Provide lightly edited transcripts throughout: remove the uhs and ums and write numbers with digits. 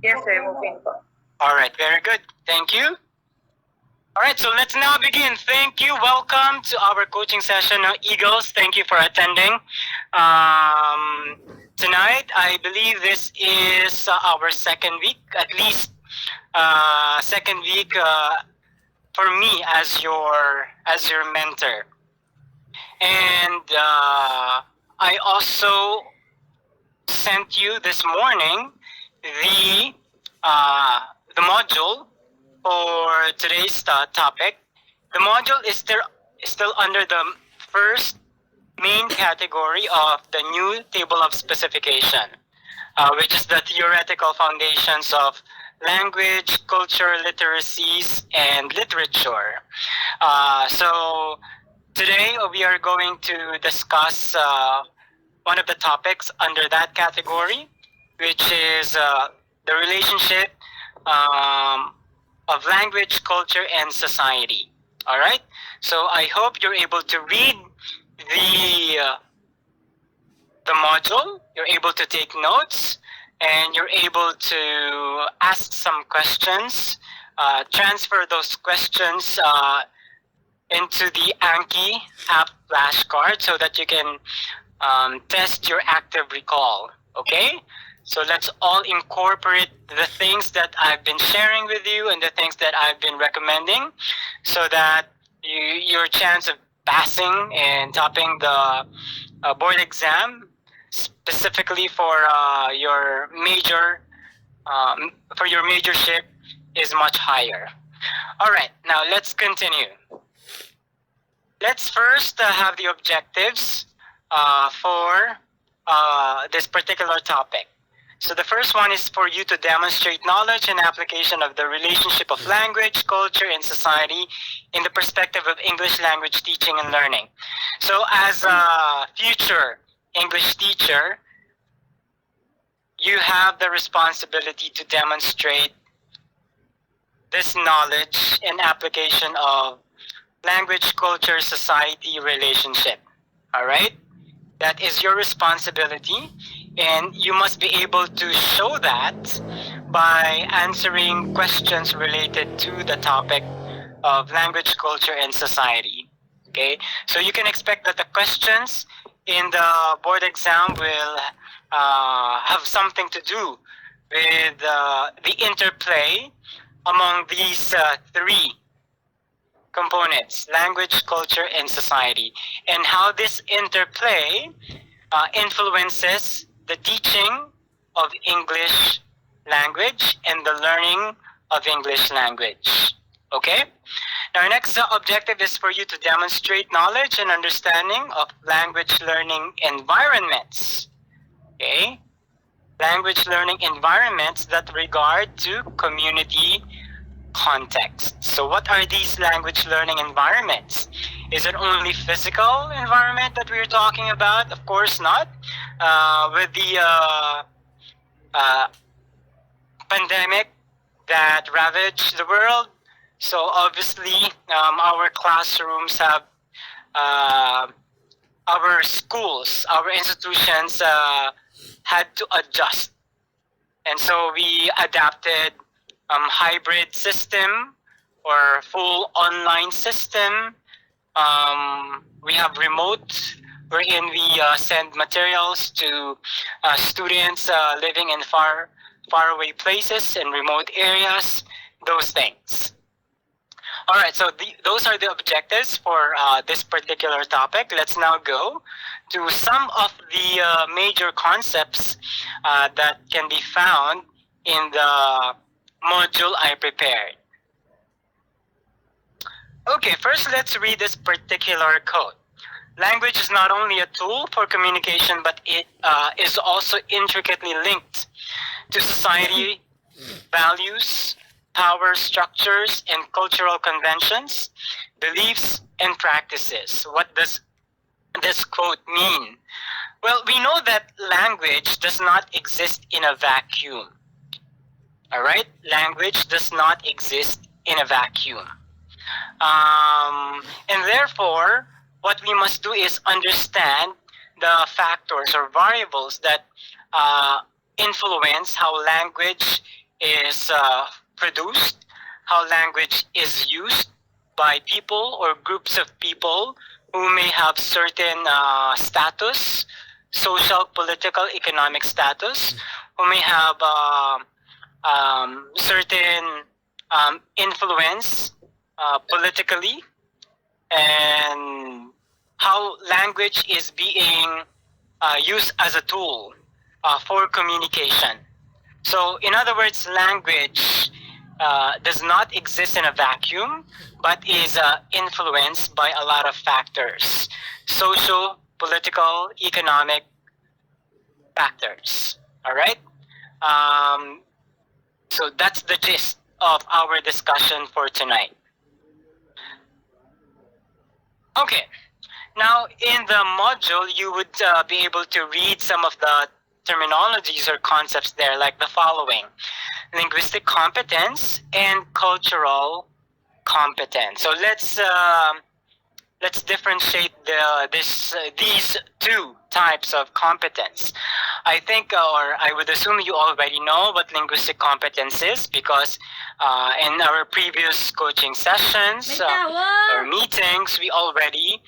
Yes, sir. Moving po. All right, very good. Thank you. All right, so let's now begin. Thank you. Welcome to our coaching session, Eagles. Thank you for attending. Tonight, I believe this is our second week, at least second week for me as your mentor, and I also sent you this morning the uh, the module for today's topic. The module is still under the first main category of the new table of specification, which is the theoretical foundations of language, culture, literacies, and literature. So today we are going to discuss one of the topics under that category, which is the relationship of language, culture, and society. All right. So I hope you're able to read the module. You're able to take notes, and you're able to ask some questions. Transfer those questions into the Anki app flashcard so that you can test your active recall. Okay? So let's all incorporate the things that I've been sharing with you and the things that I've been recommending so that your chance of passing and topping the board exam, specifically for your majorship, is much higher. All right, now let's continue. Let's first have the objectives for this particular topic. So the first one is for you to demonstrate knowledge and application of the relationship of language, culture, and society in the perspective of English language teaching and learning. So as a future English teacher, you have the responsibility to demonstrate this knowledge and application of language, culture, society relationship. All right? That is your responsibility, and you must be able to show that by answering questions related to the topic of language, culture, and society. Okay? So you can expect that the questions in the board exam will have something to do with the interplay among these three components: language, culture, and society, and how this interplay influences the teaching of English language and the learning of English language. Okay? Now, our next objective is for you to demonstrate knowledge and understanding of language learning environments. Okay? Language learning environments that regard to community context. So what are these language learning environments? Is it only physical environment that we're talking about? Of course not. With the pandemic that ravaged the world, so obviously our classrooms have our schools, our institutions had to adjust. And so we adapted hybrid system or full online system. We have remote, wherein we send materials to students living in far away places and remote areas, those things. All right, so those are the objectives for this particular topic. Let's now go to some of the major concepts that can be found in the module I prepared. Okay, first let's read this particular quote. Language is not only a tool for communication, but it is also intricately linked to society values, power structures, and cultural conventions, beliefs, and practices. What does this quote mean? Well, we know that language does not exist in a vacuum. All right? Language does not exist in a vacuum. And therefore, what we must do is understand the factors or variables that influence how language is produced, how language is used by people or groups of people who may have certain status, social, political, economic status, who may have certain influence politically, and how language is being used as a tool for communication. So, in other words, language does not exist in a vacuum, but is influenced by a lot of factors, social, political, economic factors. All right? So that's the gist of our discussion for tonight. Okay. Now, in the module, you would be able to read some of the terminologies or concepts there, like the following: linguistic competence and cultural competence. So let's differentiate these two types of competence. I think, or I would assume you already know what linguistic competence is, because in our previous coaching sessions or meetings, we already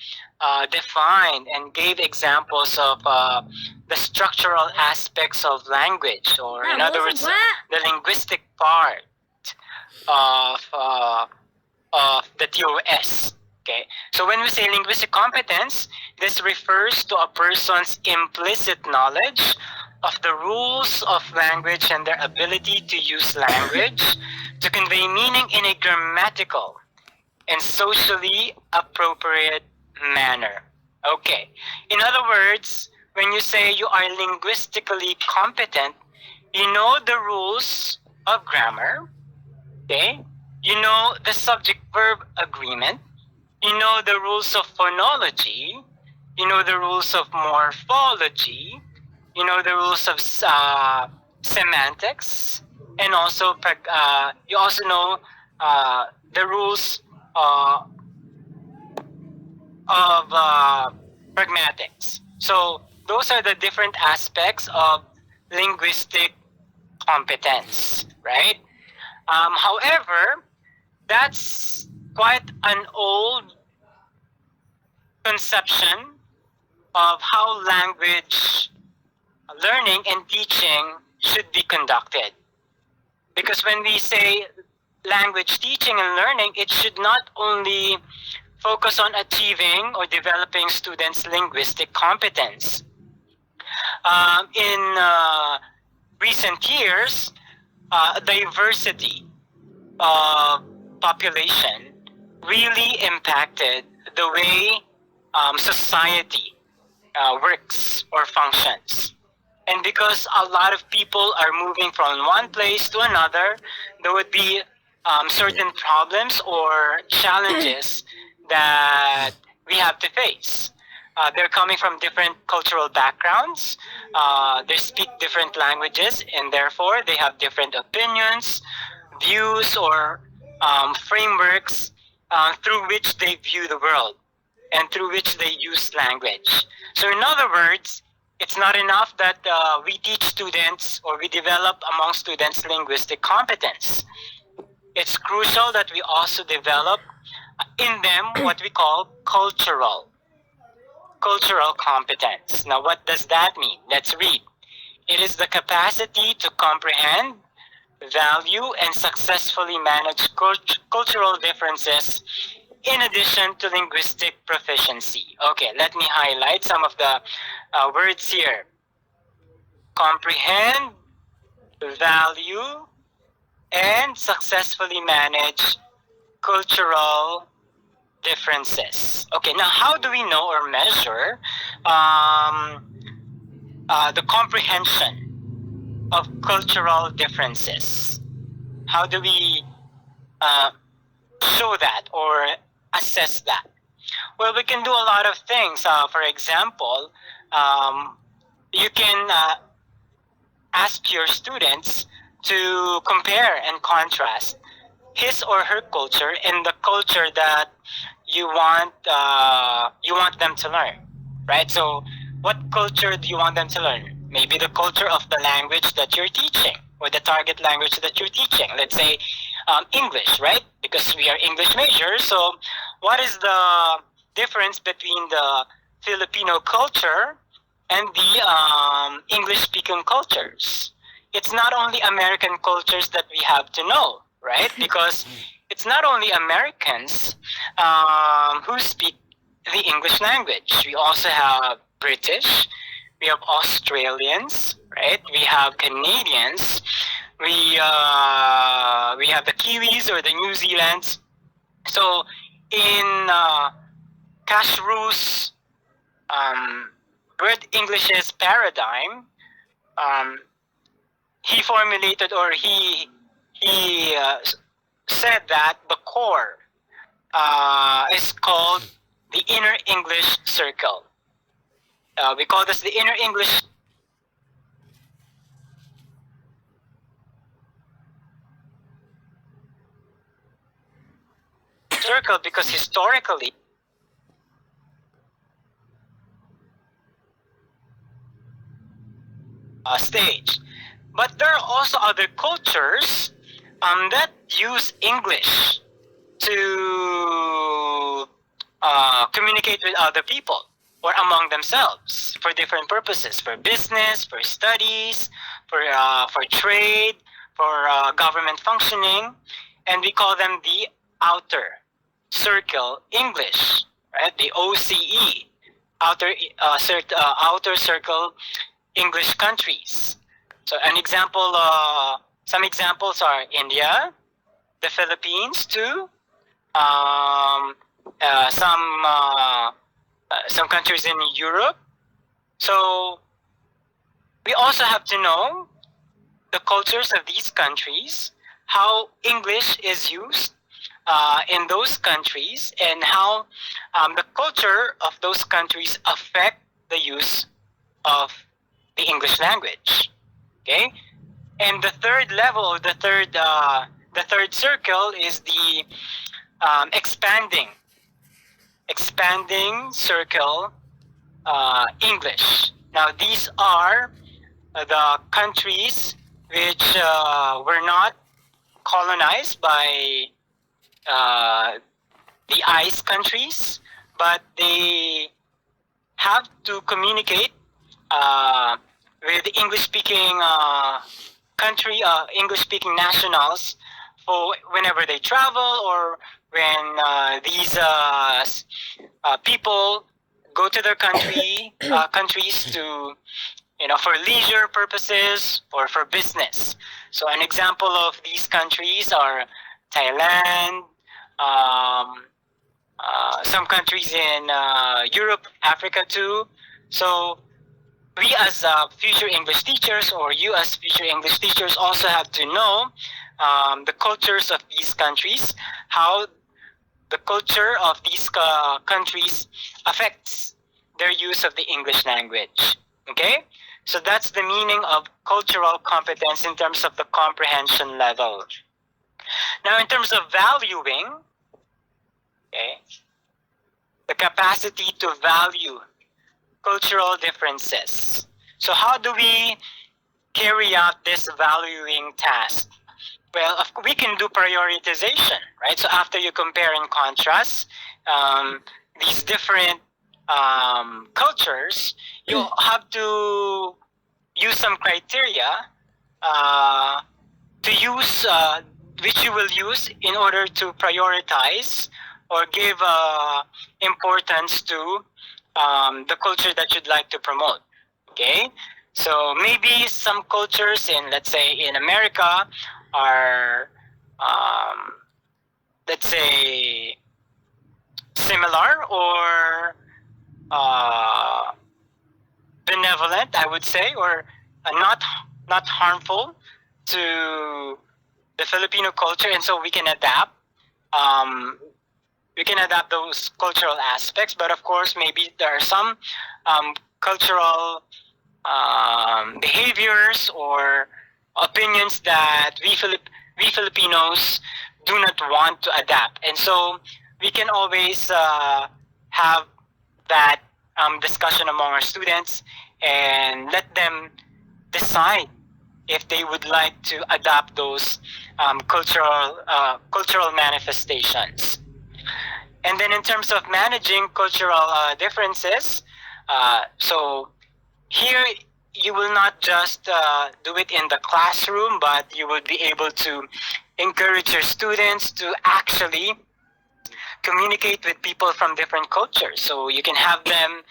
defined and gave examples of the structural aspects of language, or in other words, the linguistic part of the TOS. Okay, so when we say linguistic competence, this refers to a person's implicit knowledge of the rules of language and their ability to use language to convey meaning in a grammatical and socially appropriate manner. Okay, in other words, when you say you are linguistically competent, you know the rules of grammar, okay? You know the subject-verb agreement, you know the rules of phonology, you know the rules of morphology, you know the rules of semantics, and also you also know the rules of pragmatics. So those are the different aspects of linguistic competence, right? However, that's quite an old conception of how language learning and teaching should be conducted. Because when we say language teaching and learning, it should not only focus on achieving or developing students' linguistic competence. In recent years, diversity of population really impacted the way society works or functions. And because a lot of people are moving from one place to another, there would be certain problems or challenges that we have to face. They're coming from different cultural backgrounds. They speak different languages, and therefore they have different opinions, views, or frameworks through which they view the world and through which they use language. So in other words, it's not enough that we teach students or we develop among students linguistic competence. It's crucial that we also develop in them what we call cultural competence. Now, what does that mean? Let's read. It is the capacity to comprehend, value, and successfully manage cultural differences in addition to linguistic proficiency. Okay, let me highlight some of the words here. Comprehend, value, and successfully manage cultural differences. Okay, now how do we know or measure the comprehension of cultural differences? How do we show that or assess that? Well, we can do a lot of things. For example, you can ask your students to compare and contrast his or her culture and the culture that you want them to learn, right? So what culture do you want them to learn? maybe the culture of the language that you're teaching or the target language that you're teaching. Let's say English, right? Because we are English majors. So what is the difference between the Filipino culture and the English-speaking cultures? It's not only American cultures that we have to know, right? Because it's not only Americans who speak the English language. We also have British, we have Australians, right? We have Canadians, we have the Kiwis or the New Zealands. So in Kashru's Word English's paradigm, he formulated or he said that the core is called the inner English circle. We call this the inner English circle because historically stage. But there are also other cultures that use English to communicate with other people or among themselves for different purposes, for business, for studies, for trade, for government functioning, and we call them the outer circle English, right? The OCE, outer circle English countries. So an example, some examples are India, the Philippines too, some countries in Europe. So we also have to know the cultures of these countries, how English is used in those countries, and how the culture of those countries affect the use of the English language. Okay, and the third level, the third circle is the expanding circle English. Now these are the countries which were not colonized by the ICE countries, but they have to communicate with English-speaking English-speaking nationals for whenever they travel or when these people go to their countries to, for leisure purposes or for business. So an example of these countries are Thailand, some countries in Europe, Africa too. So we as future English teachers, or you as future English teachers, also have to know the cultures of these countries, how the culture of these countries affects their use of the English language. Okay? So that's the meaning of cultural competence in terms of the comprehension level. Now, in terms of valuing, okay, the capacity to value cultural differences. So how do we carry out this valuing task? Well, we can do prioritization, right? So after you compare and contrast these different cultures, you have to use some criteria to use, which you will use in order to prioritize or give importance to the culture that you'd like to promote. Okay, so maybe some cultures in, let's say, in America are, let's say, similar or benevolent, I would say, or not harmful to the Filipino culture, and so we can adapt. We can adapt those cultural aspects, but of course, maybe there are some cultural behaviors or opinions that we Filipinos do not want to adapt, and so we can always have that discussion among our students and let them decide if they would like to adopt those cultural manifestations. And then in terms of managing cultural differences, so here you will not just do it in the classroom, but you will be able to encourage your students to actually communicate with people from different cultures. So you can have them,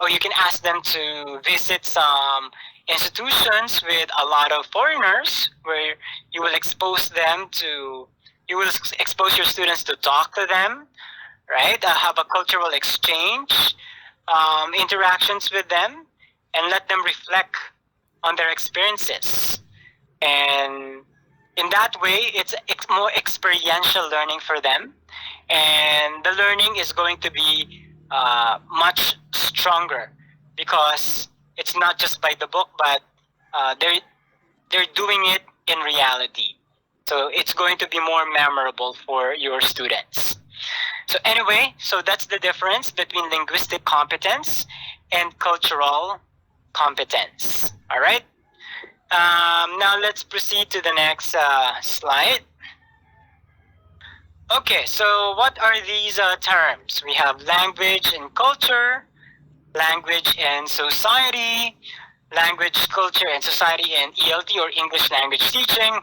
or you can ask them to visit some institutions with a lot of foreigners, where you will expose them to, you will expose your students to talk to them, right? Have a cultural exchange, interactions with them, and let them reflect on their experiences. And in that way, it's more experiential learning for them, and the learning is going to be much stronger because it's not just by the book, but they're doing it in reality. So it's going to be more memorable for your students. So anyway, so that's the difference between linguistic competence and cultural competence. All right. Now let's proceed to the next slide. Okay, so what are these terms? We have language and culture, language and society, language, culture, and society, and ELT, or English language teaching,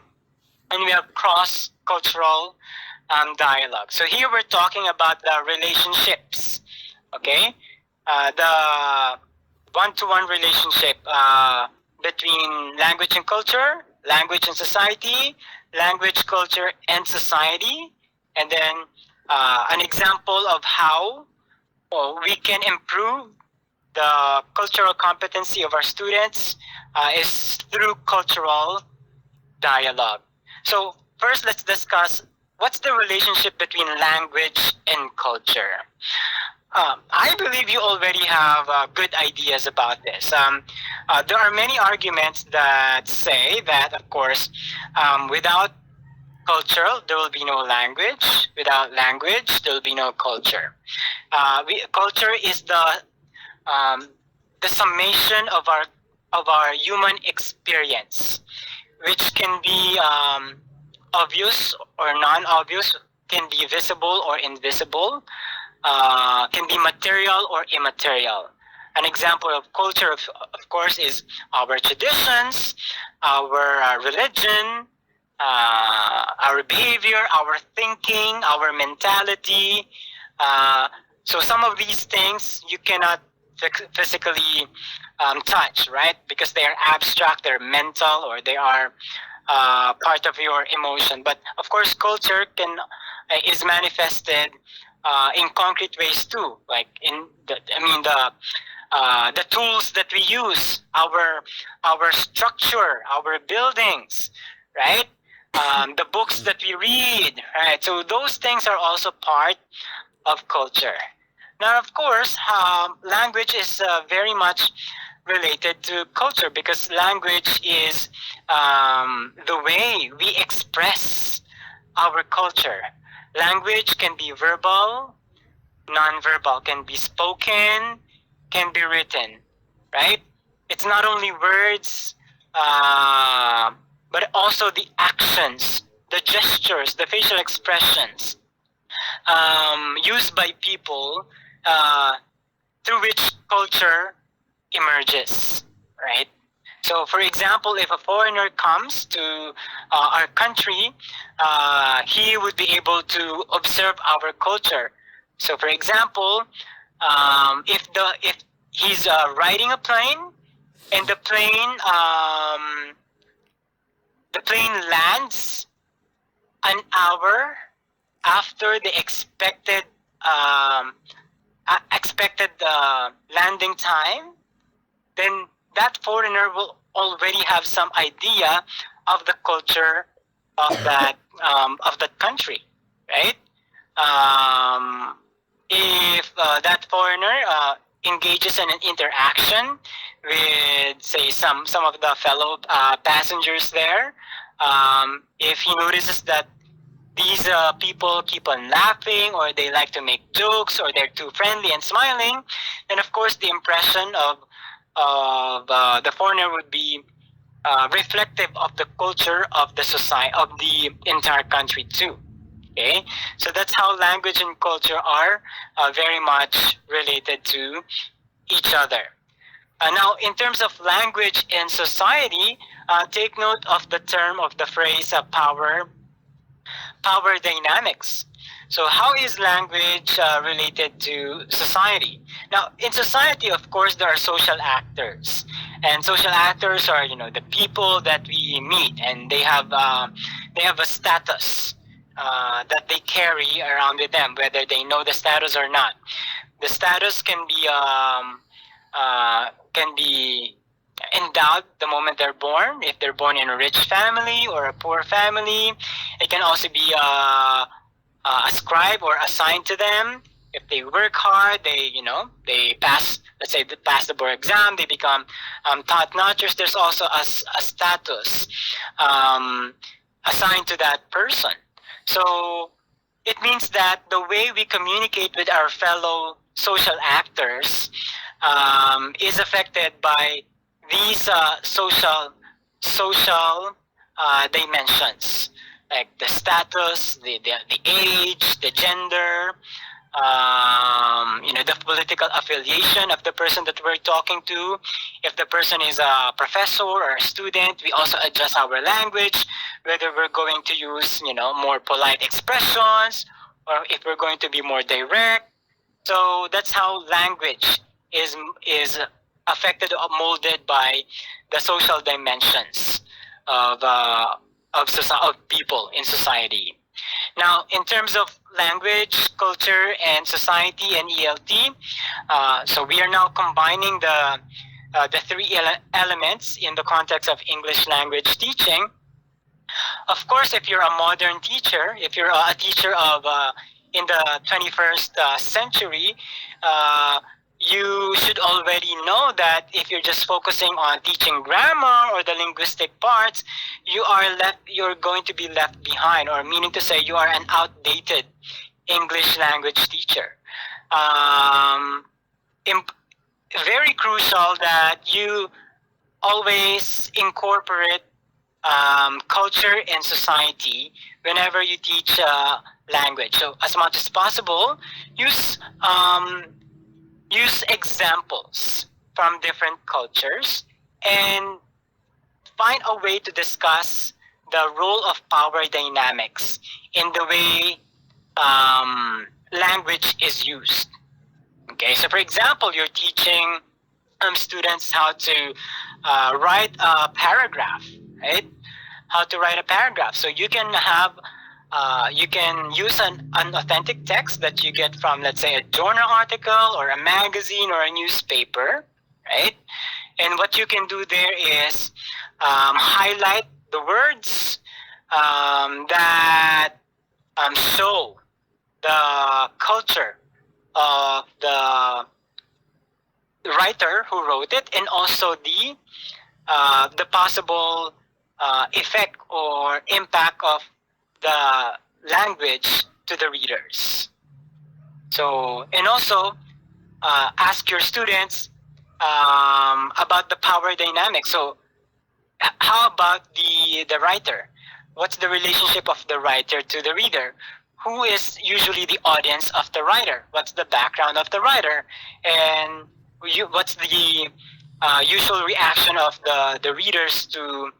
and we have cross-cultural dialogue. So here we're talking about the relationships, okay? The one-to-one relationship between language and culture, language and society, language, culture, and society, and then an example of how we can improve the cultural competency of our students is through cultural dialogue. So first, let's discuss what's the relationship between language and culture. I believe you already have good ideas about this. There are many arguments that say that, of course, without culture, there will be no language. Without language, there will be no culture. Culture is the summation of our human experience, which can be obvious or non-obvious, can be visible or invisible, can be material or immaterial. An example of culture, of course, is our traditions, our religion, our behavior, our thinking, our mentality. So some of these things you cannot physically touch, right? Because they are abstract, they're mental, or they are part of your emotion. But of course, culture is manifested in concrete ways too, like in the tools that we use, our structure, our buildings, right? The books that we read, right? So those things are also part of culture. Now, of course, language is very much related to culture, because language is the way we express our culture. Language can be verbal, non-verbal, can be spoken, can be written, right? It's not only words, but also the actions, the gestures, the facial expressions used by people through which culture emerges, right? So, for example, if a foreigner comes to our country, he would be able to observe our culture. So, for example, if he's riding a plane and the plane lands an hour after the expected landing time, then that foreigner will already have some idea of the culture of that country, right? If that foreigner engages in an interaction with, say, some of the fellow passengers there, if he notices that these people keep on laughing, or they like to make jokes, or they're too friendly and smiling, then of course the impression of of the foreigner would be reflective of the culture of the society, of the entire country too. Okay, so that's how language and culture are very much related to each other. Now, in terms of language and society, take note of the term of the phrase power dynamics. So, how is language related to society? Now, in society, of course, there are social actors, and social actors are, the people that we meet, and they have a status that they carry around with them, whether they know the status or not. The status can be endowed the moment they're born, if they're born in a rich family or a poor family. It can also be ascribed or assigned to them. If they work hard, they pass, let's say, they pass the board exam, they become top-notchers. There's also a status assigned to that person. So it means that the way we communicate with our fellow social actors is affected by these social dimensions, like the status, the age, the gender, the political affiliation of the person that we're talking to. If the person is a professor or a student, we also adjust our language, whether we're going to use, more polite expressions, or if we're going to be more direct. So that's how language is affected or molded by the social dimensions of people in society. Now, in terms of language, culture, and society and ELT, so we are now combining the three elements in the context of English language teaching. Of course, if you're a modern teacher, if you're a teacher of in the 21st century, you should already know that if you're just focusing on teaching grammar or the linguistic parts, you're going to be left behind, or meaning to say you are an outdated English language teacher. Very crucial that you always incorporate culture and society whenever you teach language. So as much as possible, use examples from different cultures and find a way to discuss the role of power dynamics in the way language is used. Okay, so for example, you're teaching students how to write a paragraph, right? How to write a paragraph. So you can use an authentic text that you get from, let's say, a journal article or a magazine or a newspaper, right? And what you can do there is highlight the words that show the culture of the writer who wrote it, and also the possible effect or impact of the language to the readers. So, and also ask your students about the power dynamics. So, how about the writer? What's the relationship of the writer to the reader? Who is usually the audience of the writer? What's the background of the writer? And what's the usual reaction of the readers to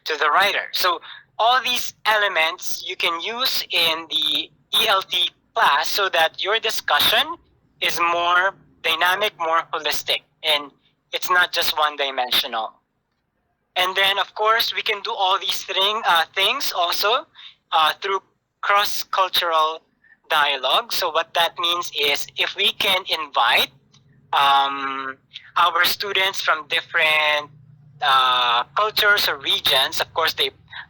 the writer? So all these elements you can use in the ELT class so that your discussion is more dynamic, more holistic, and it's not just one-dimensional. And then, of course, we can do all these things also through cross-cultural dialogue. So what that means is if we can invite our students from different cultures or regions, of course,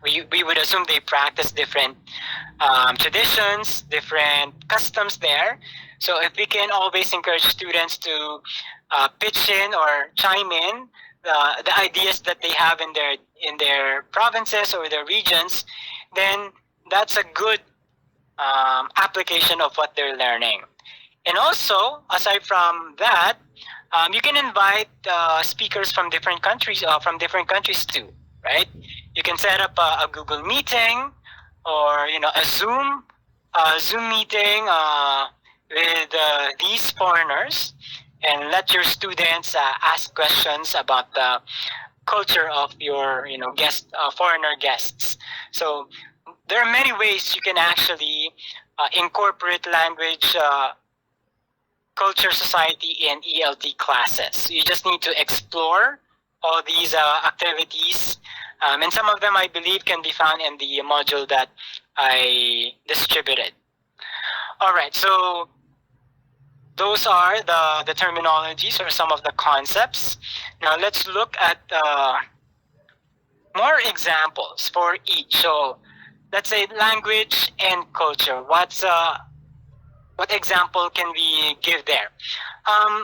we would assume they practice different traditions, different customs there. So if we can always encourage students to pitch in or chime in the ideas that they have in their provinces or their regions, then that's a good application of what they're learning. And also, aside from that, you can invite speakers from different countries too, right? You can set up a Google meeting, or a Zoom meeting with these foreigners, and let your students ask questions about the culture of your foreigner guests. So there are many ways you can actually incorporate language, culture, society in ELT classes. You just need to explore all these activities, and some of them I believe can be found in the module that I distributed. All right, so those are the terminologies or some of the concepts. Now let's look at more examples for each. So let's say language and culture. What example can we give there?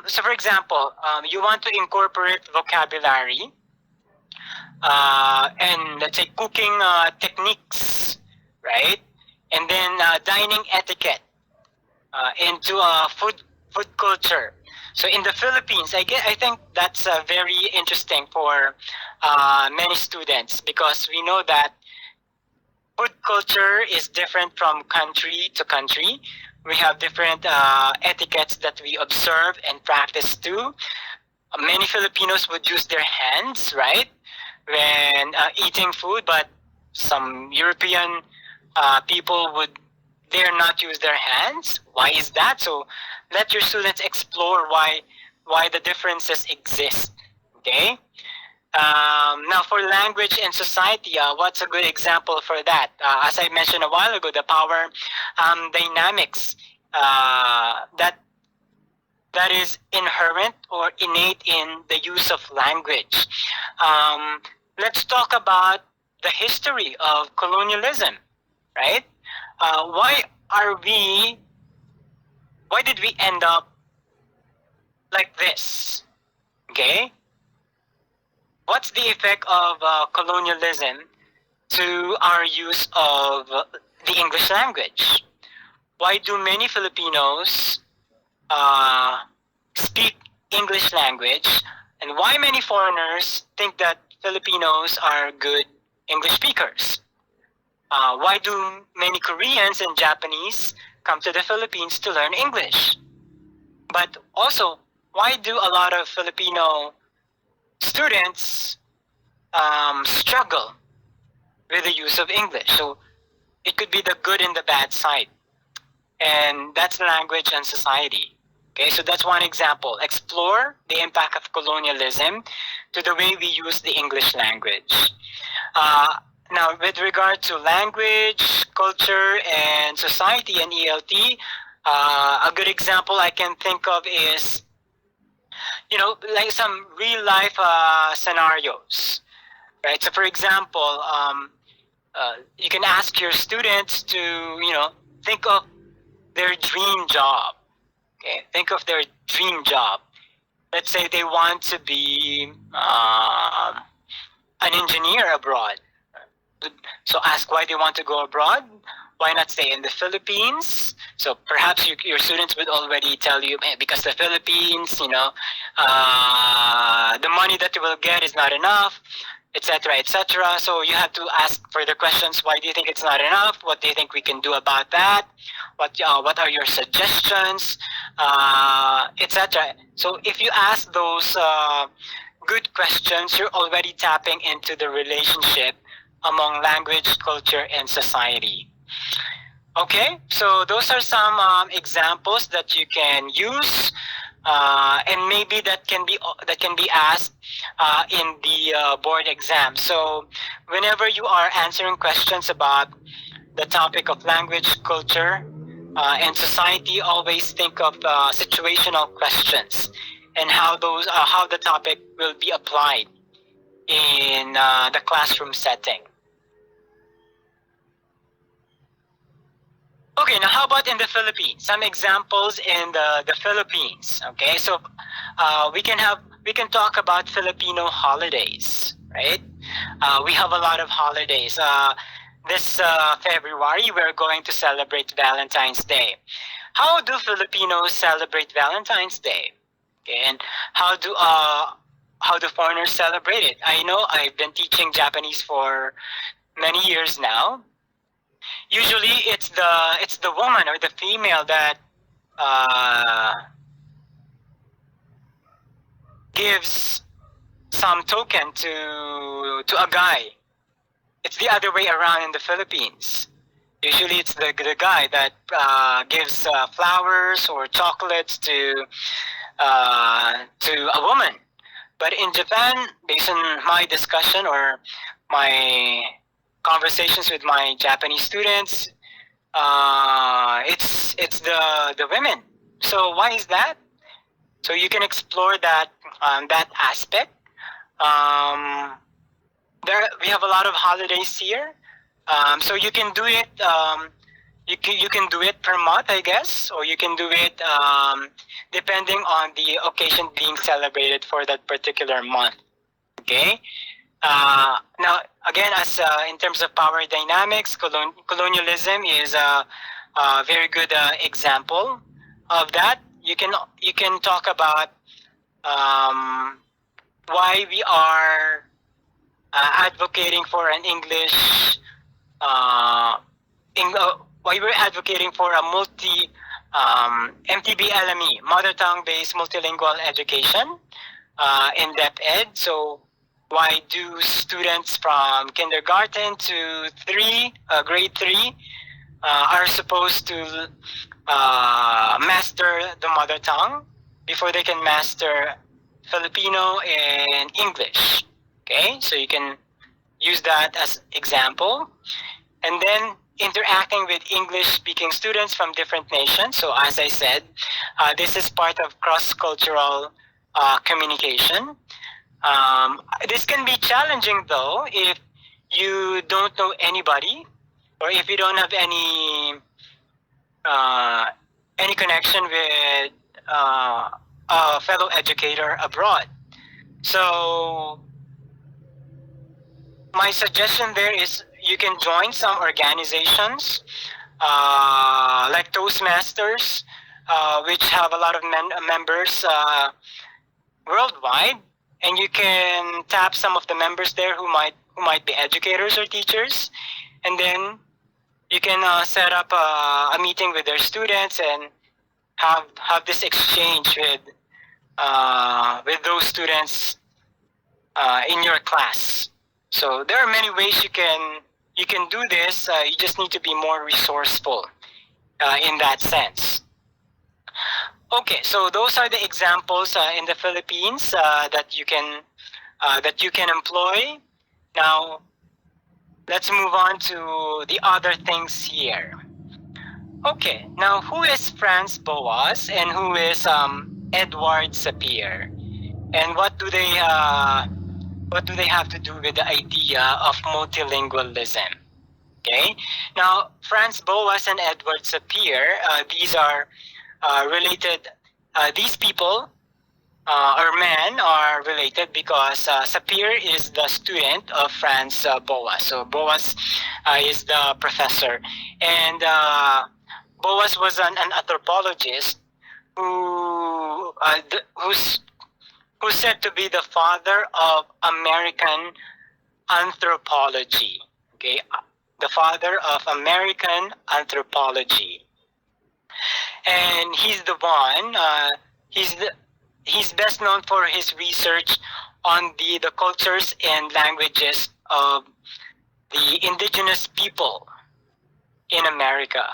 So for example, you want to incorporate vocabulary and let's say cooking techniques, right? And then dining etiquette into food culture. So in the Philippines, I think that's very interesting for many students, because we know that food culture is different from country to country. We have different etiquettes that we observe and practice too. Many Filipinos would use their hands, right, when eating food, but some European people would dare not use their hands. Why is that? So let your students explore why the differences exist. Okay. Now for language and society, what's a good example for that? As I mentioned a while ago, the power dynamics that is inherent or innate in the use of language. Let's talk about the history of colonialism, right? Why did we end up like this? Okay. What's the effect of colonialism to our use of the English language? Why do many Filipinos speak English language, and why many foreigners think that Filipinos are good English speakers? Why do many Koreans and Japanese come to the Philippines to learn English? But also, why do a lot of Filipino students struggle with the use of English? So it could be the good and the bad side. And that's language and society. Okay, so that's one example. Explore the impact of colonialism to the way we use the English language. Now, with regard to language, culture, and society and ELT, a good example I can think of is, like some real life scenarios, right? So, for example, you can ask your students to, think of their dream job. Okay, think of their dream job. Let's say they want to be an engineer abroad. So ask why they want to go abroad. Why not stay in the Philippines? So perhaps your students would already tell you, because the Philippines, the money that you will get is not enough, etc., etc. So you have to ask further questions. Why do you think it's not enough? What do you think we can do about that? What are your suggestions, etc. So if you ask those good questions, you're already tapping into the relationship among language, culture, and society. Okay, so those are some examples that you can use, and maybe that can be asked in the board exam. So whenever you are answering questions about the topic of language, culture, and society, always think of situational questions and how the topic will be applied in the classroom setting. Okay, now how about in the Philippines? Some examples in the Philippines. Okay, so we can talk about Filipino holidays, right? We have a lot of holidays. This February, we're going to celebrate Valentine's Day. how do Filipinos celebrate Valentine's Day? Okay, and how do foreigners celebrate it? I know I've been teaching Japanese for many years now. Usually, it's the woman or the female that uh, gives some token to a guy. It's the other way around in the Philippines. Usually, it's the guy that gives flowers or chocolates to a woman. But in Japan, based on my discussion or my conversations with my Japanese students, it's the women. So why is that? So you can explore that aspect. Um, we have a lot of holidays here, so you can do it. You can do it per month, I guess, or you can do it depending on the occasion being celebrated for that particular month. Okay. Now, again, as in terms of power dynamics, colonialism is a very good example of that. You can talk about why we are advocating for an English, why we're advocating for a MTB LME, mother tongue based multilingual education, in-depth ed. So why do students from kindergarten to grade 3, are supposed to master the mother tongue before they can master Filipino and English? Okay, so you can use that as example. And then interacting with English-speaking students from different nations. So as I said, this is part of cross-cultural communication. This can be challenging though if you don't know anybody or if you don't have any connection with a fellow educator abroad. So my suggestion there is you can join some organizations like Toastmasters, which have a lot of members worldwide, and you can tap some of the members there who might be educators or teachers, and then you can set up a meeting with their students and have this exchange with those students in your class. So there are many ways you can do this. You just need to be more resourceful in that sense. Okay, so those are the examples in the Philippines that you can employ. Now, let's move on to the other things here. Okay, now who is Franz Boas and who is Edward Sapir, and what do they have to do with the idea of multilingualism? Okay, now Franz Boas and Edward Sapir, these are related. These people or men are related because Sapir is the student of Franz Boas. So Boas is the professor, and Boas was an anthropologist who's said to be the father of American anthropology. Okay, the father of American anthropology, and he's the one. He's best known for his research on the cultures and languages of the indigenous people in America,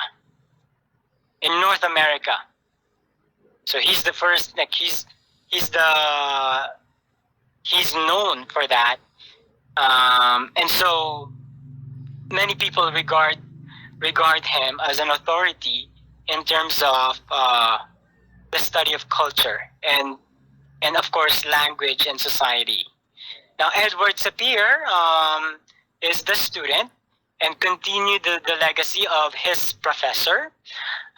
in North America. So he's the first. Like he's known for that, and so many people regard him as an authority in terms of the study of culture and of course language and society. Now Edward Sapir is the student and continued the legacy of his professor,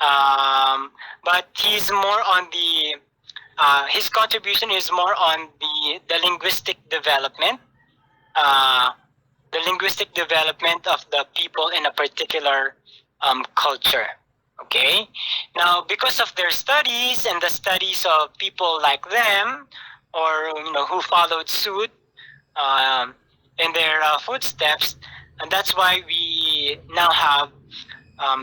but he's more on his contribution is more on the linguistic development, of the people in a particular culture. Okay? Now, because of their studies and the studies of people like them, or who followed suit um, in their footsteps, and that's why we now have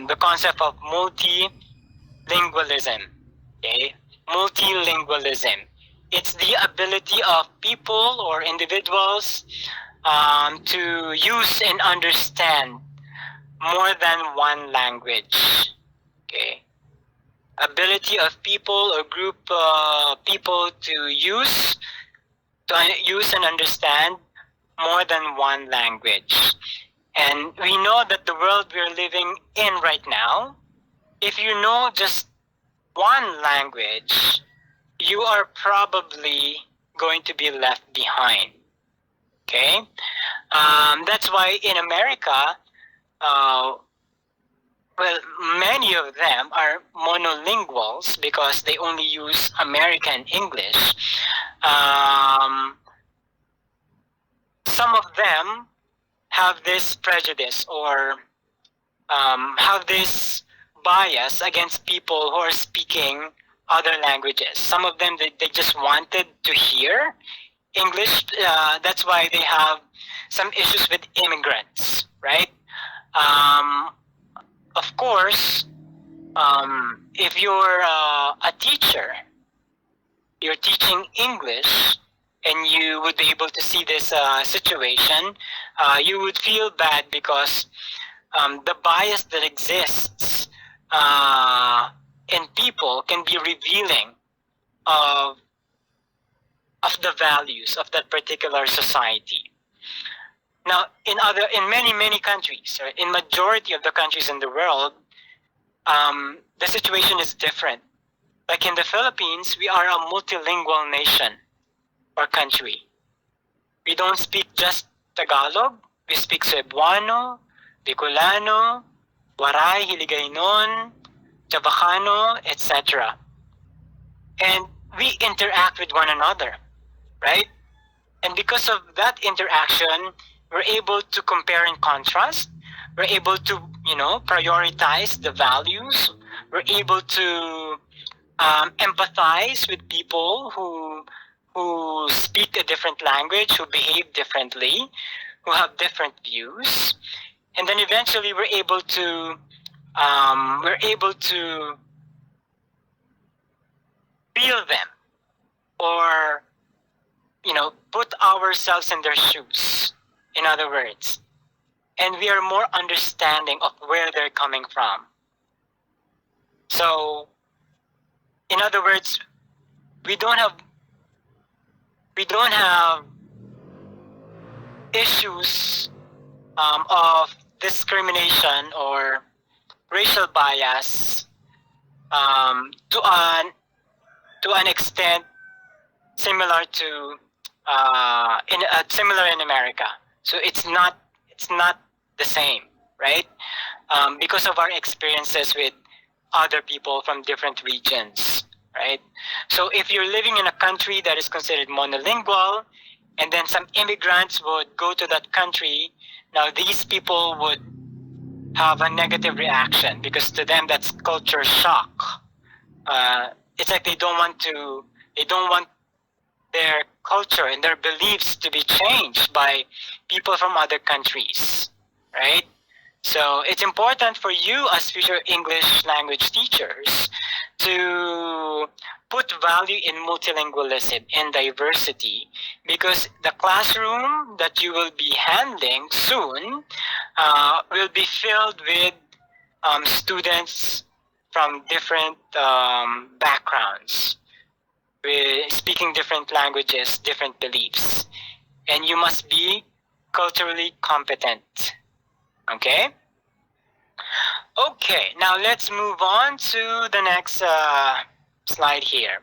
the concept of multilingualism. Okay, multilingualism. It's the ability of people or individuals to use and understand more than one language. Okay, ability of people or group people to use and understand more than one language. And we know that the world we're living in right now, if you know just one language, you are probably going to be left behind. Okay? That's why in America, well, many of them are monolinguals because they only use American English. Some of them have this prejudice or have this bias against people who are speaking other languages. Some of them, they just wanted to hear English. That's why they have some issues with immigrants, right? Of course, if you're a teacher, you're teaching English, and you would be able to see this situation, you would feel bad because the bias that exists in people can be revealing of the values of that particular society. Now, in many countries, or in majority of the countries in the world, the situation is different. Like in the Philippines, we are a multilingual nation or country. We don't speak just Tagalog. We speak Cebuano, Bicolano, Waray, Hiligaynon, Chavacano, etc. And we interact with one another, right? And because of that interaction, we're able to compare and contrast. We're able to, prioritize the values. We're able to empathize with people who speak a different language, who behave differently, who have different views, and then eventually we're able to feel them, or put ourselves in their shoes. In other words, and we are more understanding of where they're coming from. So, in other words, we don't have issues of discrimination or racial bias to an extent similar to similar in America. So it's not the same, right? Because of our experiences with other people from different regions, right? So if you're living in a country that is considered monolingual, and then some immigrants would go to that country, now these people would have a negative reaction because to them that's culture shock. It's like they don't want their culture and their beliefs to be changed by people from other countries, right? So it's important for you as future English language teachers to put value in multilingualism and diversity, because the classroom that you will be handling soon will be filled with students from different backgrounds, with speaking different languages, different beliefs, and you must be culturally competent. Okay? Okay, now let's move on to the next slide here.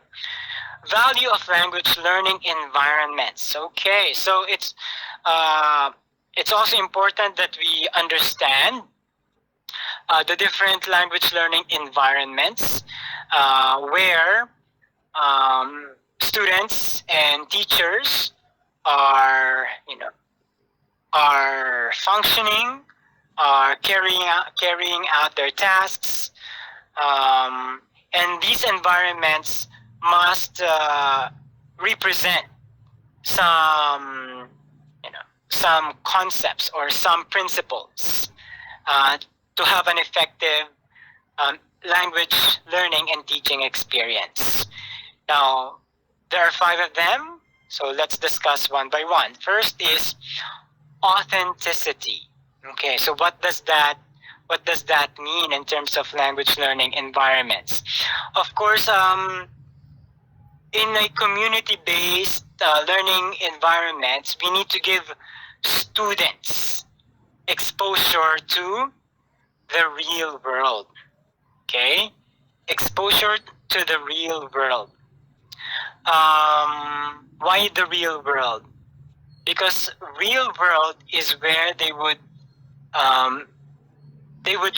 Value of language learning environments. Okay, so it's also important that we understand the different language learning environments where students and teachers are functioning, are carrying out their tasks, And these environments must represent some, some concepts or some principles uh, to have an effective language learning and teaching experience. Now, there are 5 of them, so let's discuss one by one. First is authenticity. Okay, so what does that mean in terms of language learning environments? Of course, in a community-based learning environments, we need to give students exposure to the real world. Okay, exposure to the real world. Why the real world? Because real world is where they would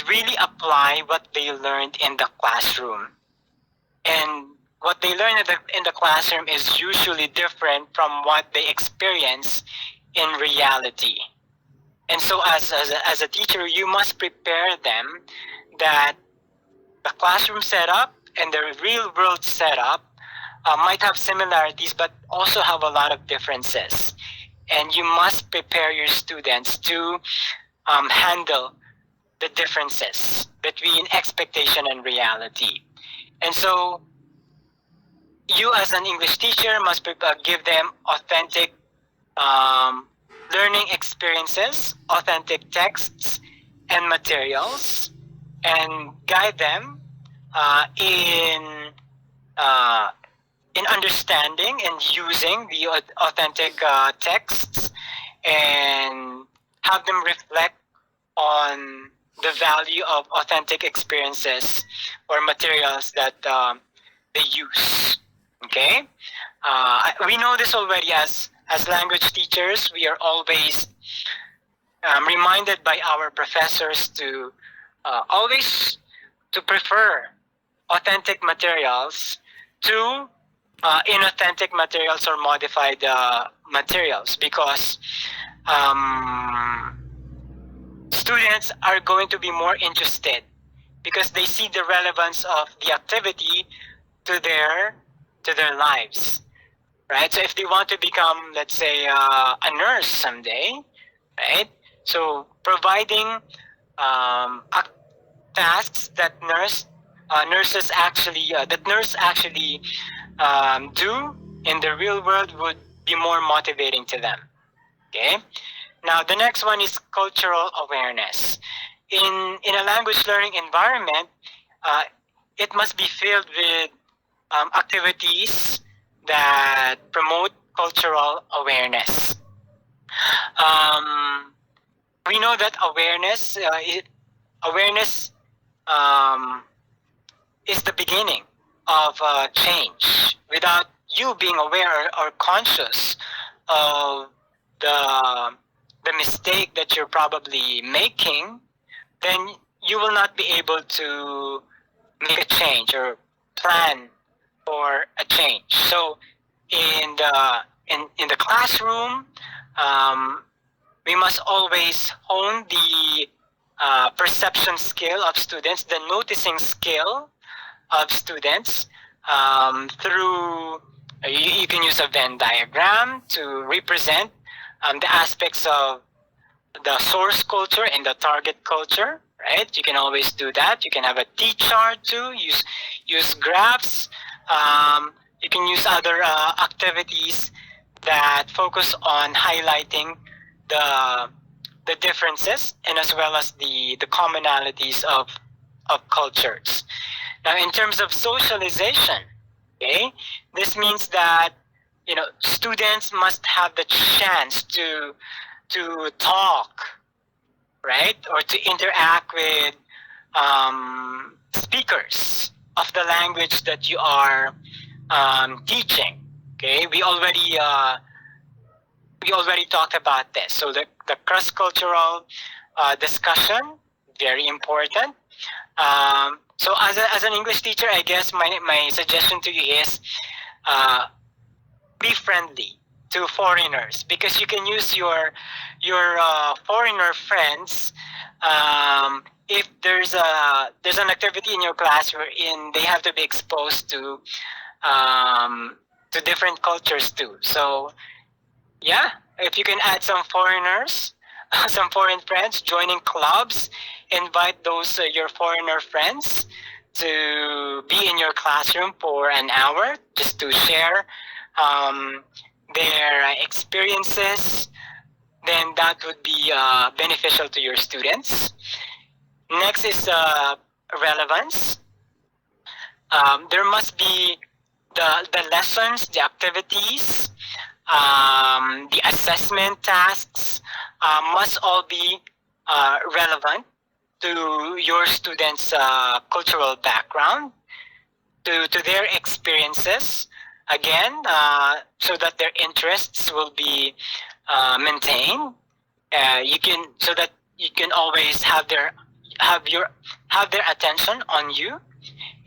really apply what they learned in the classroom. And what they learn in the classroom is usually different from what they experience in reality. And so as a teacher, you must prepare them that the classroom setup and the real world setup might have similarities, but also have a lot of differences. And you must prepare your students to handle the differences between expectation and reality. And so you as an English teacher must give them authentic learning experiences, authentic texts and materials, and guide them in understanding and using the authentic texts, and have them reflect on the value of authentic experiences or materials that they use. Okay, we know this already as language teachers. We are always reminded by our professors to always to prefer authentic materials to inauthentic materials or modified materials, because students are going to be more interested because they see the relevance of the activity to their lives, right? So if they want to become, let's say, a nurse someday, right? So providing tasks that nurses actually do in the real world would be more motivating to them. Okay. Now the next one is cultural awareness. In a language learning environment, it must be filled with activities that promote cultural awareness. We know that awareness is the beginning of change. Without you being aware or conscious of the mistake that you're probably making, then you will not be able to make a change or plan for a change. So in the classroom, we must always hone the perception skill of students, the noticing skill of students, through you can use a Venn diagram to represent the aspects of the source culture and the target culture, right? You can always do that. You can have a T-chart too, use graphs. You can use other activities that focus on highlighting the differences and as well as the commonalities of cultures. Now, in terms of socialization, okay, this means that students must have the chance to talk, right, or to interact with speakers of the language that you are teaching. Okay, we already talked about this. So the cross-cultural discussion, very important. So as an English teacher, I guess my suggestion to you is be friendly to foreigners, because you can use your foreigner friends if there's an activity in your class wherein they have to be exposed to different cultures too. So yeah, if you can add some foreigners, some foreign friends, joining clubs, invite those your foreigner friends to be in your classroom for an hour just to share um, their experiences, then that would be beneficial to your students. Next is relevance. There must be the lessons, the activities, the assessment tasks must all be relevant to your students' cultural background, to their experiences, again, so that their interests will be maintained. You can so that you can always have their attention on you,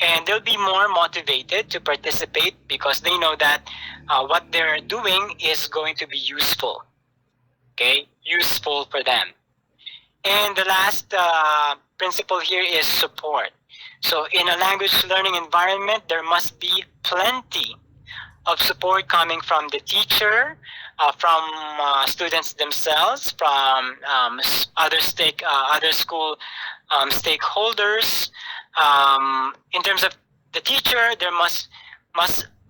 and they'll be more motivated to participate because they know that what they're doing is going to be useful. Okay, useful for them. And the last principle here is support. So in a language learning environment, there must be plenty of support coming from the teacher, from students themselves, from other school stakeholders. In terms of the teacher, there must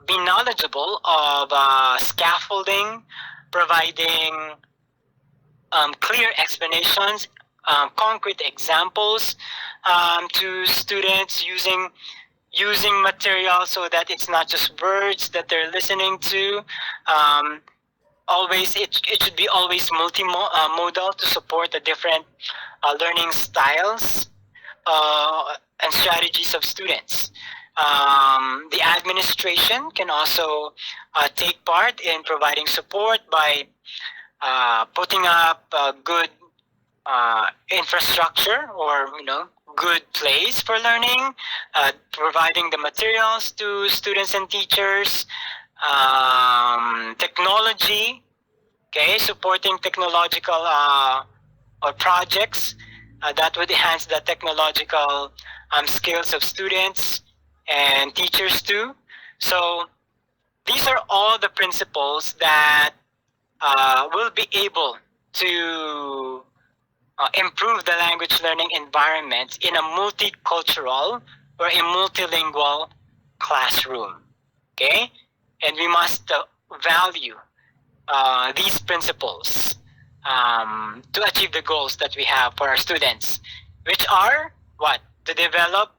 be knowledgeable of scaffolding, providing clear explanations, concrete examples to students, using material so that it's not just words that they're listening to. Always, it should be always multimodal to support the different learning styles and strategies of students. The administration can also take part in providing support by putting up a good infrastructure, or good place for learning, providing the materials to students and teachers, technology, okay, supporting technological or projects that would enhance the technological skills of students and teachers too. So these are all the principles that will be able to improve the language learning environment in a multicultural or a multilingual classroom. Okay? And we must value these principles to achieve the goals that we have for our students, which are what? To develop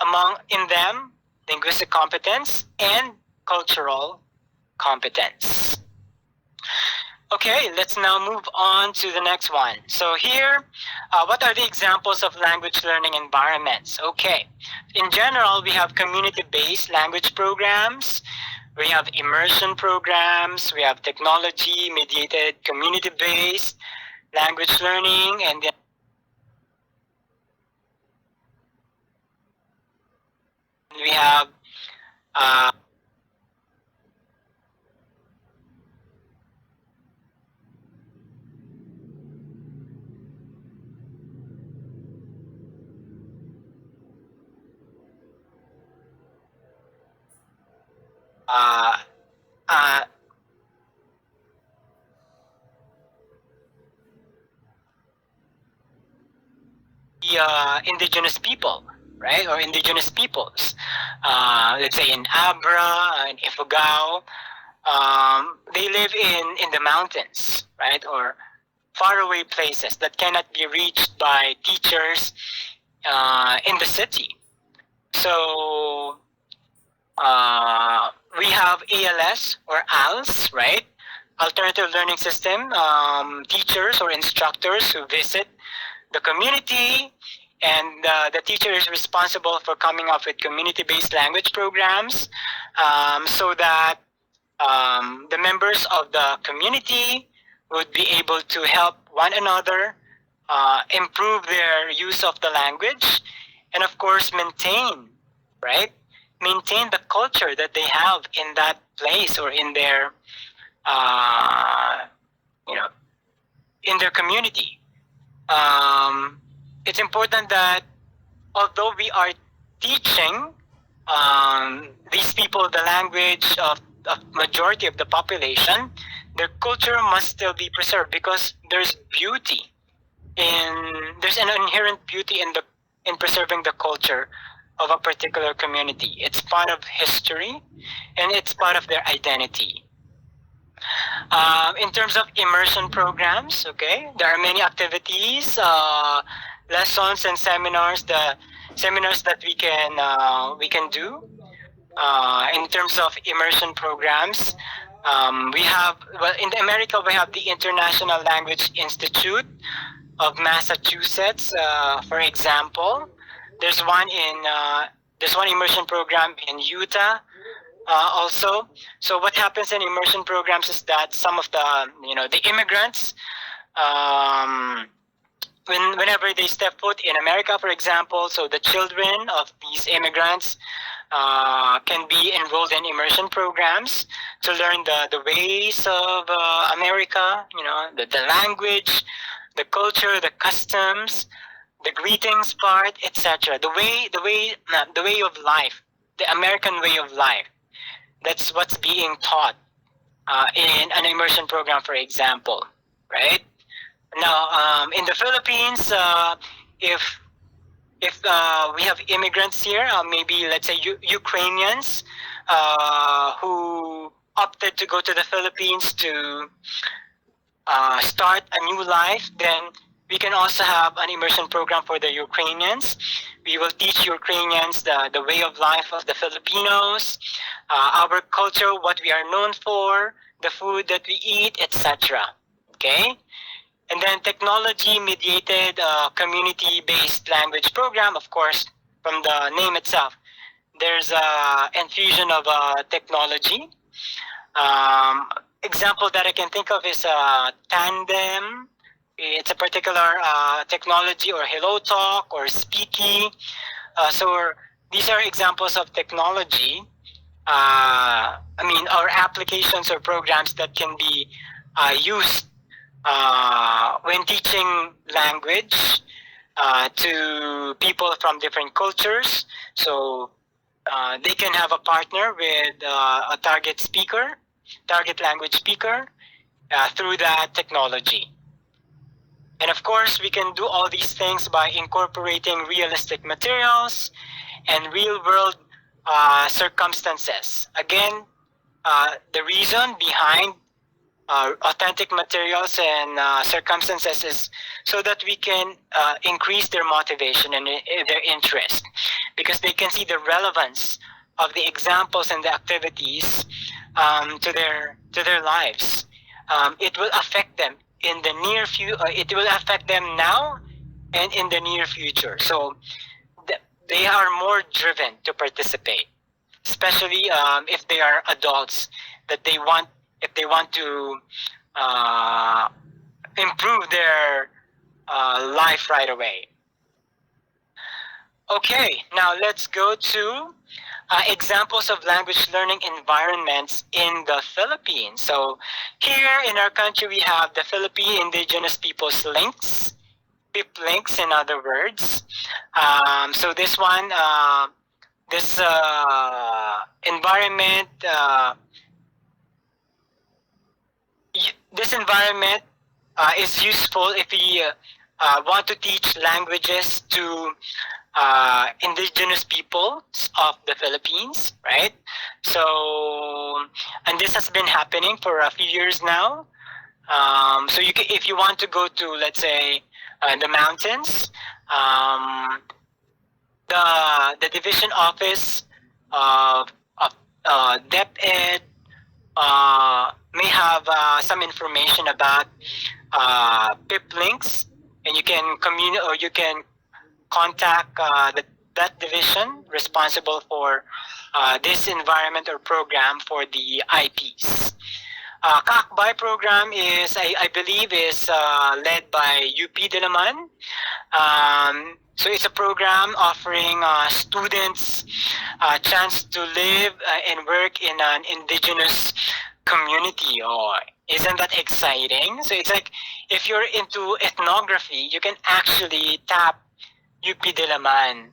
among in them linguistic competence and cultural competence. Okay, let's now move on to the next one. So here, what are the examples of language learning environments? Okay, in general, we have community-based language programs, we have immersion programs, we have technology-mediated community-based language learning, and then we have the indigenous people, right? Or indigenous peoples. Let's say in Abra, in Ifugao, they live in the mountains, right? Or faraway places that cannot be reached by teachers in the city. So we have ALS or ALS, right? Alternative Learning System, teachers or instructors who visit the community, and the teacher is responsible for coming up with community-based language programs so that the members of the community would be able to help one another improve their use of the language, and of course maintain the culture that they have in that place or in their in their community. it's important that although we are teaching these people the language of majority of the population, their culture must still be preserved because there's an inherent beauty in preserving the culture of a particular community. It's part of history and it's part of their identity. In terms of immersion programs, okay, there are many activities, lessons, and seminars. The seminars that we can do in terms of immersion programs. We have, well, in America we have the International Language Institute of Massachusetts, for example. There's one immersion program in Utah. Also, so what happens in immersion programs is that some of the immigrants, whenever they step foot in America, for example, so the children of these immigrants can be enrolled in immersion programs to learn the ways of America, the language, the culture, the customs, the greetings part, etc. The way of life, the American way of life. That's what's being taught in an immersion program, for example, right? Now, in the Philippines, if we have immigrants here, maybe let's say Ukrainians who opted to go to the Philippines to start a new life, then we can also have an immersion program for the Ukrainians. We will teach Ukrainians the way of life of the Filipinos, our culture, what we are known for, the food that we eat, etc. Okay? And then technology-mediated community-based language program, of course, from the name itself. There's an infusion of technology. Example that I can think of is Tandem. It's a particular technology, or Hello Talk, or Speaky. So these are examples of technology. Or applications or programs that can be used when teaching language to people from different cultures. So they can have a partner with a target language speaker through that technology. And of course, we can do all these things by incorporating realistic materials and real-world circumstances. Again, the reason behind authentic materials and circumstances is so that we can increase their motivation and their interest, because they can see the relevance of the examples and the activities to their lives. It will affect them in the near future. It will affect them now and in the near future. So they are more driven to participate, especially if they are adults, if they want to improve their life right away. Okay, now let's go to examples of language learning environments in the Philippines. So here in our country, we have the Philippine Indigenous Peoples Links, PIP Links in other words. So this one, this environment, is useful if we want to teach languages to indigenous peoples of the Philippines, right? So, and this has been happening for a few years now. So if you want to go to, let's say, the mountains, the division office of DepEd may have some information about PIP links, and you can contact that division responsible for this environment or program for the IPs. Kaakbay program is, I believe, is led by UP Diliman. So it's a program offering students a chance to live and work in an indigenous community or Isn't that exciting? So it's like if you're into ethnography, you can actually tap UP Diliman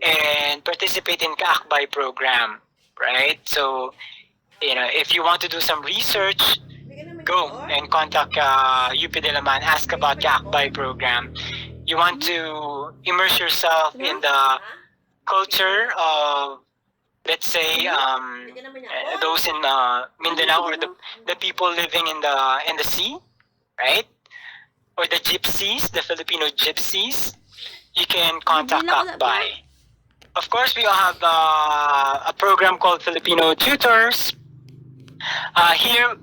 and participate in Kaakbay program, right? So, if you want to do some research, go and contact UP Diliman, ask about Kaakbay program. You want to immerse yourself in the culture of, let's say, those in Mindanao, or the people living in the sea, right? Or the gypsies, the Filipino gypsies. You can contact Kaakbay. Of course, we have a program called Filipino Tutors. Here,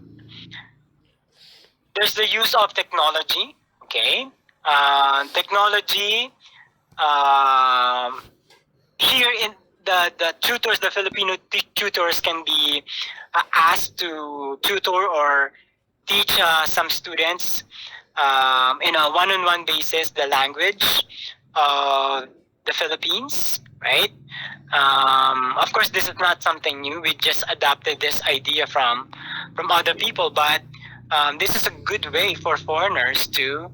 there's the use of technology. Okay, technology. Here in the tutors, the Filipino tutors can be asked to tutor or teach some students in a one-on-one basis the language of the Philippines, right? Of course, this is not something new. We just adopted this idea from other people, but this is a good way for foreigners to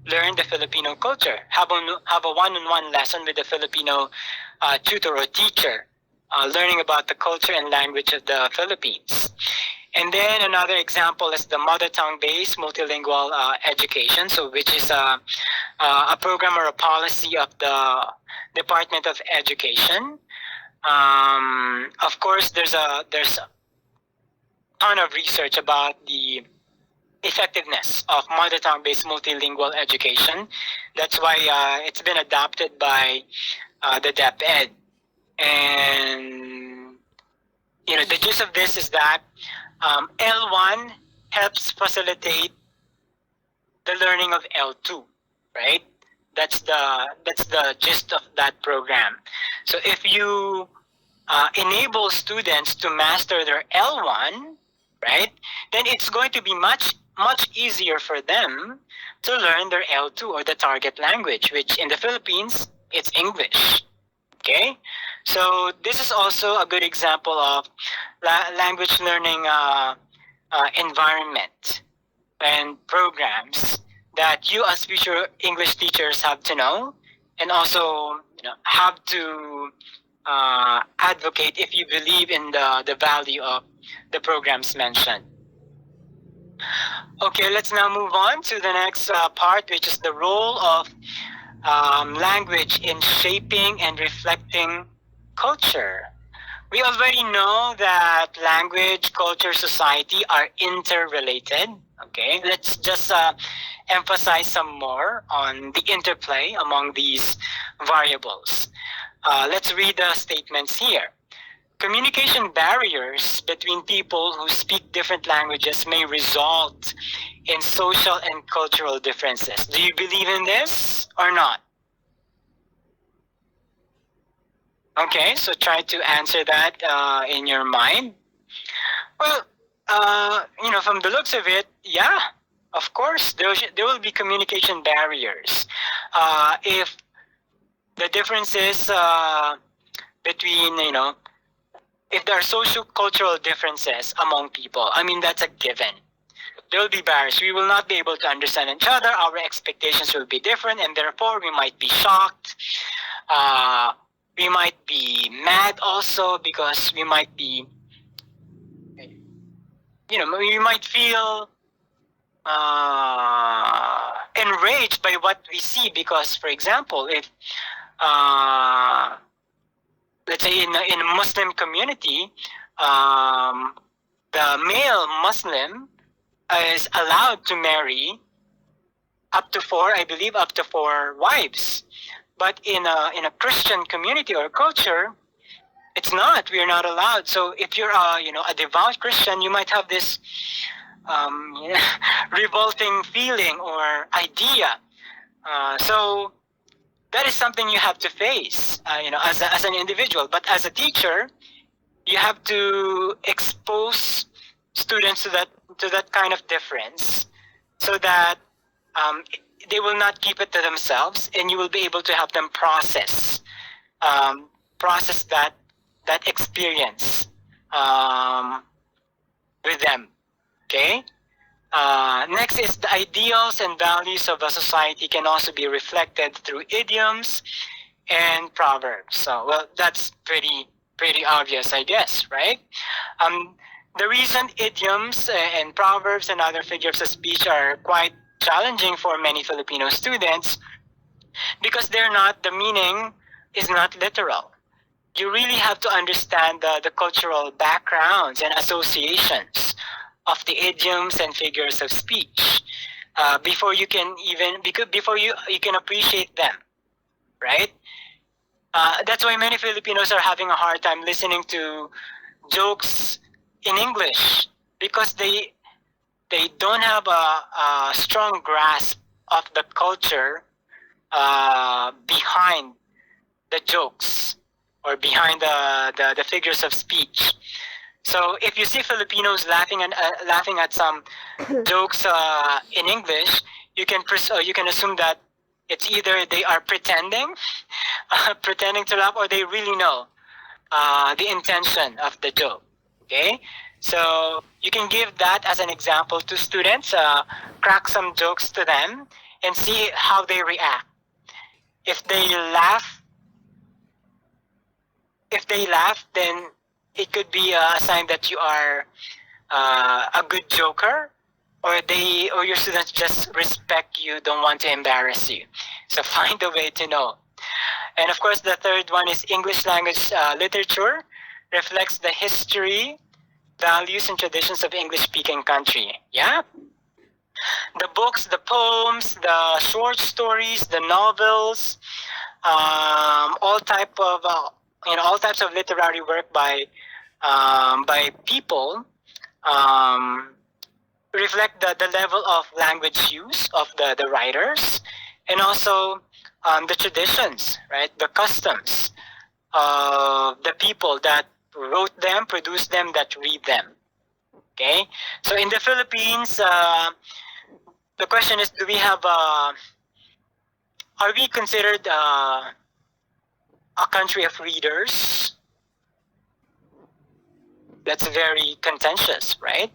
learn the Filipino culture. Have a one-on-one lesson with a Filipino tutor or teacher, learning about the culture and language of the Philippines. And then another example is the mother tongue-based multilingual education, so which is a program or a policy of the Department of Education. Of course, there's a ton of research about the effectiveness of mother tongue-based multilingual education. That's why it's been adopted by the DepEd. And the gist of this is that L1 helps facilitate the learning of L2, right? That's the gist of that program. So if you enable students to master their L1, right, then it's going to be much easier for them to learn their L2 or the target language, which in the Philippines, it's English. Okay? So this is also a good example of language learning environment and programs that you as future English teachers have to know, and also have to advocate if you believe in the value of the programs mentioned. Okay, let's now move on to the next part, which is the role of language in shaping and reflecting culture. We already know that language, culture, society are interrelated. Okay, let's just emphasize some more on the interplay among these variables. Let's read the statements here. Communication barriers between people who speak different languages may result in social and cultural differences. Do you believe in this or not? Okay, so try to answer that in your mind. Well, from the looks of it, yeah, of course, there will be communication barriers. If the differences between, if there are social-cultural differences among people, I mean, that's a given. There will be barriers. We will not be able to understand each other. Our expectations will be different, and therefore we might be shocked. We might be mad also, because we might be, we might feel enraged by what we see, because, for example, if let's say in a Muslim community, the male Muslim is allowed to marry up to four wives. But in a Christian community or culture, it's not. We are not allowed. So if you're a devout Christian, you might have this revolting feeling or idea. So that is something you have to face, as an individual. But as a teacher, you have to expose students to that kind of difference, so that they will not keep it to themselves, and you will be able to help them process that experience with them. Okay. Next is the ideals and values of a society can also be reflected through idioms and proverbs. So, well, that's pretty obvious, I guess, right? Um, the reason idioms and proverbs and other figures of speech are quite challenging for many Filipino students because the meaning is not literal. You really have to understand the cultural backgrounds and associations of the idioms and figures of speech before you can before you can appreciate them, right? That's why many Filipinos are having a hard time listening to jokes in English because they don't have a strong grasp of the culture behind the jokes or behind the figures of speech. So if you see Filipinos laughing at some jokes in English, you can assume that it's either they are pretending, pretending to laugh, or they really know the intention of the joke. Okay, so you can give that as an example to students. Crack some jokes to them and see how they react. If they laugh, then it could be a sign that you are a good joker, or your students just respect you, don't want to embarrass you. So find a way to know. And of course, the third one is English language literature reflects the history, values, and traditions of English-speaking country. Yeah, the books, the poems, the short stories, the novels, all all types of literary work by people reflect the level of language use of the writers, and also the traditions, right? The customs of the people that wrote them, produced them, that read them. Okay, so in the Philippines, the question is, are we considered a country of readers? That's very contentious, right?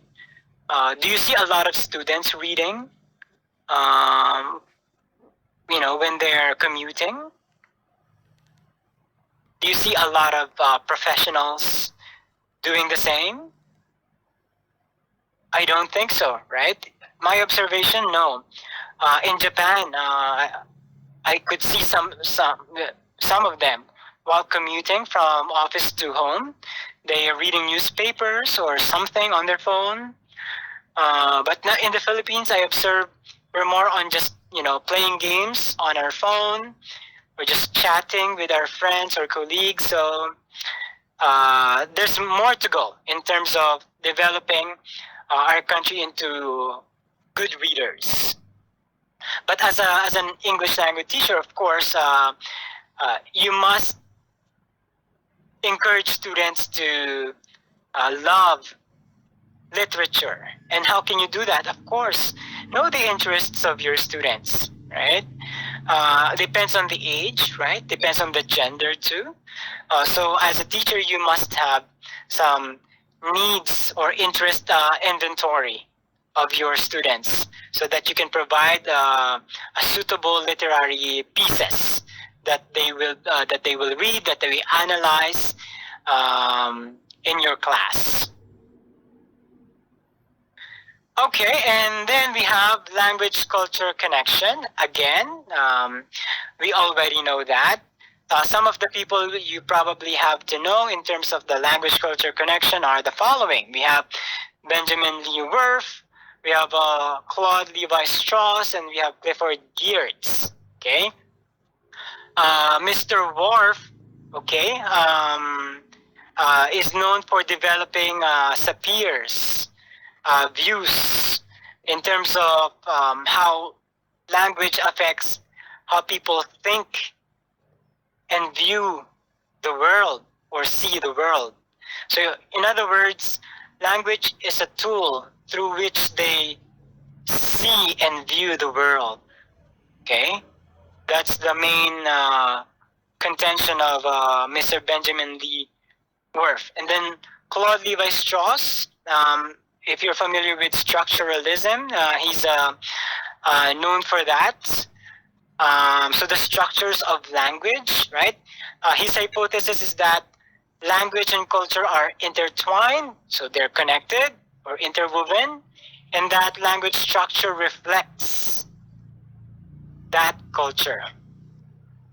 Do you see a lot of students reading, when they're commuting? Do you see a lot of professionals doing the same? I don't think so, right? My observation, no. In Japan, I could see some of them while commuting from office to home. They are reading newspapers or something on their phone. But not in the Philippines, I observe we're more on just playing games on our phone, or just chatting with our friends or colleagues. So there's more to go in terms of developing our country into good readers. But as an English language teacher, of course, you must encourage students to love literature. And how can you do that? Of course, know the interests of your students, right? Depends on the age, right? Depends on the gender too. So as a teacher, you must have some needs or interest inventory of your students so that you can provide a suitable literary pieces that they will read, that they will analyze in your class. Okay, and then we have language culture connection. Again, we already know that. Some of the people you probably have to know in terms of the language culture connection are the following. We have Benjamin Lee Worf, we have Claude Levi-Strauss, and we have Clifford Geertz. Okay, Mr. Worf, okay, is known for developing Sapire's views in terms of how language affects how people think and view the world or see the world. So in other words, language is a tool through which they see and view the world. Okay? That's the main contention of Mr. Benjamin Lee Worf. And then Claude Levi-Strauss, if you're familiar with structuralism, he's known for that. So the structures of language, right? His hypothesis is that language and culture are intertwined, so they're connected or interwoven, and that language structure reflects that culture.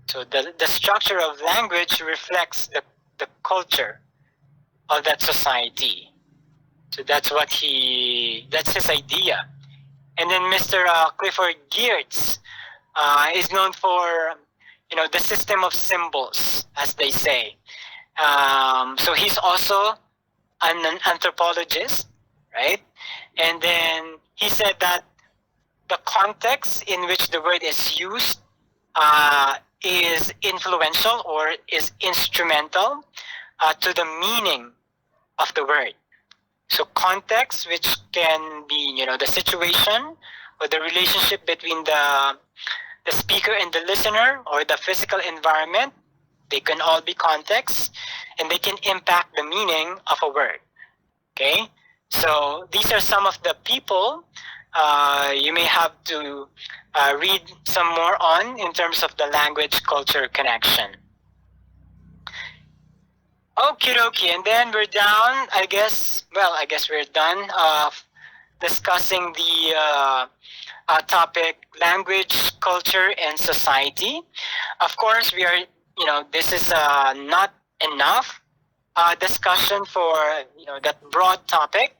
So the structure of language reflects the culture of that society. So that's his idea. And then Mr. Clifford Geertz is known for, the system of symbols, as they say. So he's also an anthropologist, right? And then he said that the context in which the word is used is influential or is instrumental to the meaning of the word. So context, which can be, the situation or the relationship between the speaker and the listener or the physical environment, they can all be contexts and they can impact the meaning of a word. Okay? So these are some of the people you may have to read some more on in terms of the language culture connection. Okie dokie, and then we're down, I guess we're done discussing the topic language, culture, and society. Of course, we are, this is not enough discussion for, that broad topic,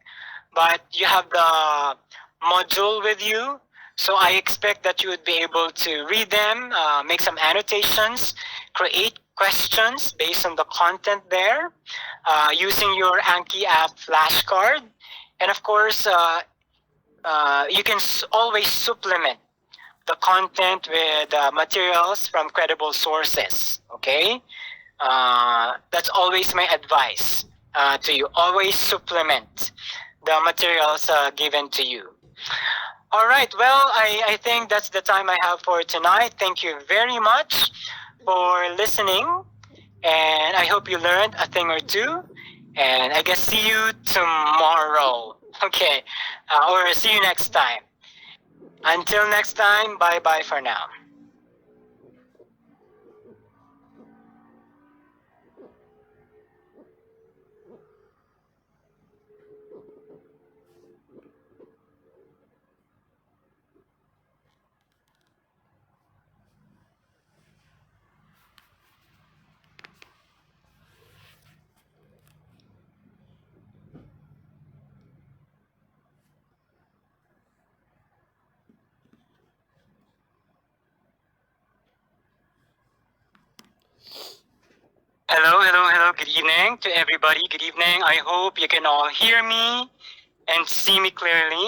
but you have the module with you. So I expect that you would be able to read them, make some annotations, create questions based on the content there, using your Anki app flashcard. And of course, you can always supplement the content with materials from credible sources, okay? That's always my advice to you. Always supplement the materials given to you. All right, well, I think that's the time I have for tonight. Thank you very much for listening, and I hope you learned a thing or two, and I guess see you tomorrow. Okay, or see you next time. Until next time, bye-bye for now. Hello. Good evening to everybody. Good evening. I hope you can all hear me and see me clearly.